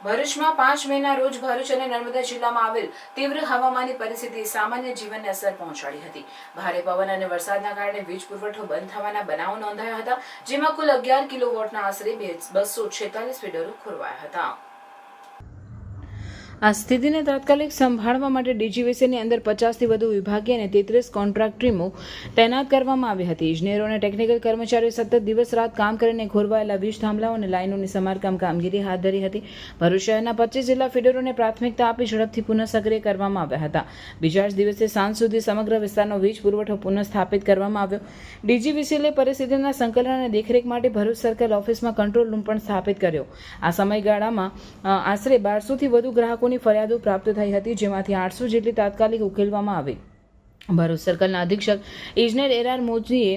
ભરૂચમાં 5 મેના રોજ ભરૂચ અને નર્મદા જિલ્લામાં આવેલ તીવ્ર હવામાનની પરિસ્થિતિએ સામાન્ય જીવનને અસર પહોંચાડી હતી. ભારે પવન અને વરસાદના કારણે વીજ પુરવઠો બંધ થવાના બનાવો નોંધાયા હતા, જેમાં કુલ 11 કિલોવોટના આશરે 246 ફીડરો ખોરવાયા હતા. આ સ્થિતિને તાત્કાલિક સંભાળવા માટે ડીજીવીસીની અંદર 50થી વધુ વિભાગીય અને 33 કોન્ટ્રાક્ટ ટીમો તૈનાત કરવામાં આવી હતી. ઇજનેરો અને ટેકનિકલ કર્મચારીઓ સતત દિવસ રાત કામ કરીને ખોરવાયેલા વીજ થાંભલાઓ અને લાઇનોની સમારકામ કામગીરી હાથ ધરી હતી. ભરૂચ શહેરના 25 જેટલા ફીડરોને પ્રાથમિકતા આપી ઝડપથી પુનઃ સક્રિય કરવામાં આવ્યા હતા. બીજા જ દિવસે સાંજ સુધી સમગ્ર વિસ્તારનો વીજ પુરવઠો પુનઃ સ્થાપિત કરવામાં આવ્યો. ડીજીવીસીએ પરિસ્થિતિના સંકલન અને દેખરેખ માટે ભરૂચ સર્કલ ઓફિસમાં કંટ્રોલ રૂમ પણ સ્થાપિત કર્યો. આ સમયગાળામાં આશરે 1200થી વધુ ગ્રાહકોની ફરિયાદો પ્રાપ્ત થઈ હતી, જેમાંથી 800 જેટલી તાત્કાલિક ઉકેલવામાં આવી. ભરૂચ સર્કલના અધિક્ષક ઇજનેર એરઆર મોદીએ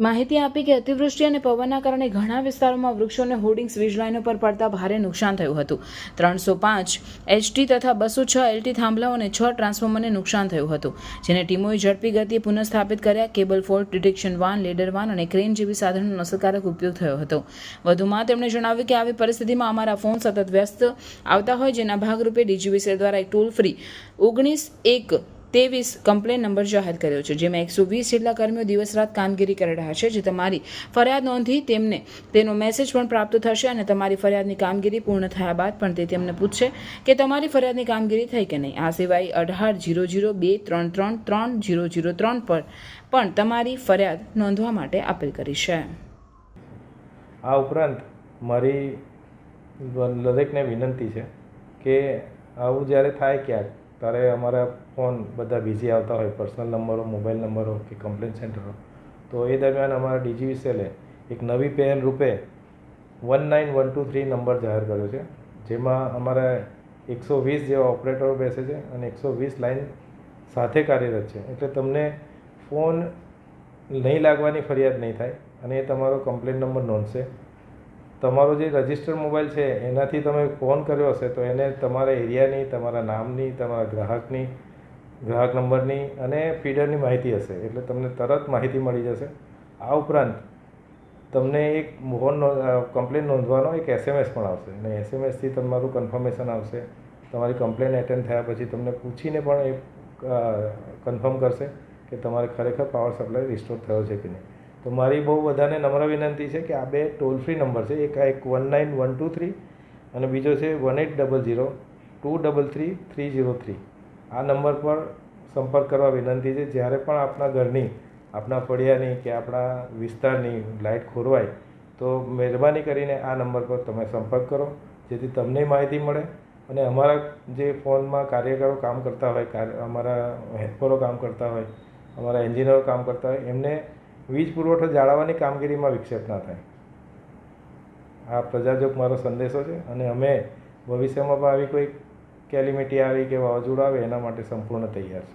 માહિતી આપી કે અતિવૃષ્ટિ અને પવનના કારણે ઘણા વિસ્તારોમાં વૃક્ષો અને હોર્ડિંગ્સ વીજ લાઇનો પર પડતા ભારે નુકસાન થયું હતું. 305 એચટી તથા 206 એલટી થાંભલાઓ અને 6 ટ્રાન્સફોર્મરને નુકસાન થયું હતું, જેને ટીમોએ ઝડપી ગતિએ પુનઃસ્થાપિત કર્યા. Cable fault detection van, ladder van અને ક્રેન જેવી સાધનોનો અસરકારક ઉપયોગ થયો હતો. વધુમાં તેમણે જણાવ્યું કે આવી પરિસ્થિતિમાં અમારા ફોન સતત વ્યસ્ત આવતા હોય, જેના ભાગરૂપે ડીજીવીસી દ્વારા એક ટોલ ફ્રી 19-1-23 કમ્પ્લેન નંબર જાહેર કર્યો છે, જેમાં 120 જેટલા કર્મીઓ દિવસ રાત કામગીરી કરી રહ્યા છે. જે તમારી ફરિયાદ નોંધી તેમને તેનો મેસેજ પણ પ્રાપ્ત થશે અને તમારી ફરિયાદની કામગીરી પૂર્ણ થયા બાદ પણ તે તેમને પૂછશે કે તમારી ફરિયાદની કામગીરી થઈ કે નહીં. આ સિવાય 180023333003 પર પણ તમારી ફરિયાદ નોંધવા માટે અપીલ કરી છે. આ ઉપરાંત મારી દરેકને વિનંતી છે કે આવું જ્યારે થાય ક્યાંક ત્યારે અમારા ફોન બધા બિઝી આવતા હોય, પર્સનલ નંબરો, મોબાઈલ નંબરો કે કમ્પ્લેન સેન્ટરો, તો એ દરમિયાન અમારા ડીજીવીસીએલે એક નવી પહેલ રૂપે 19123 નંબર જાહેર કર્યો છે, જેમાં અમારા 120 જેવા ઓપરેટરો બેસે છે અને 120 લાઇન સાથે કાર્યરત છે. એટલે તમને ફોન નહીં લાગવાની ફરિયાદ નહીં થાય અને એ તમારો કમ્પ્લેન નંબર નોંધશે. તમારો જે રજિસ્ટર મોબાઈલ છે એનાથી તમે ફોન કર્યો હશે તો એને તમારા એરિયાની, તમારા નામની, તમારા ગ્રાહક નંબરની અને ફીડરની માહિતી હશે, એટલે તમને તરત માહિતી મળી જશે. આ ઉપરાંત તમને એક કમ્પ્લેન નોંધવાનો એક SMS પણ આવશે અને SMSથી તમારું કન્ફર્મેશન આવશે. તમારી કમ્પ્લેન એટેન્ડ થયા પછી તમને પૂછીને પણ એ કન્ફર્મ કરશે કે તમારે ખરેખર પાવર સપ્લાય રિસ્ટોર થયો છે કે નહીં. તો મારી બહુ બધાને નમ્ર વિનંતી છે કે આ બે ટોલ ફ્રી નંબર છે, એક 19123 અને બીજો છે 1800233303. આ નંબર પર સંપર્ક કરવા વિનંતી છે. જ્યારે પણ આપણા ઘરની, આપણા ફળિયાની કે આપણા વિસ્તારની લાઇટ ખોરવાય તો મહેરબાની કરીને આ નંબર પર તમે સંપર્ક કરો, જેથી તમને માહિતી મળે અને અમારા જે ફોનમાં કાર્યકરો કામ કરતા હોય, અમારા હેલ્પરો કામ કરતા હોય, અમારા એન્જિનિયરો કામ કરતા હોય, એમને વીજ પુરવઠો જાળવવાની કામગીરીમાં વિક્ષેપ ના થાય. આ પ્રજાજોગ મારો સંદેશો છે અને અમે ભવિષ્યમાં પણ આવી કોઈ કેલિમિટી આવી કે વાવાઝોડું આવે એના માટે સંપૂર્ણ તૈયાર છે.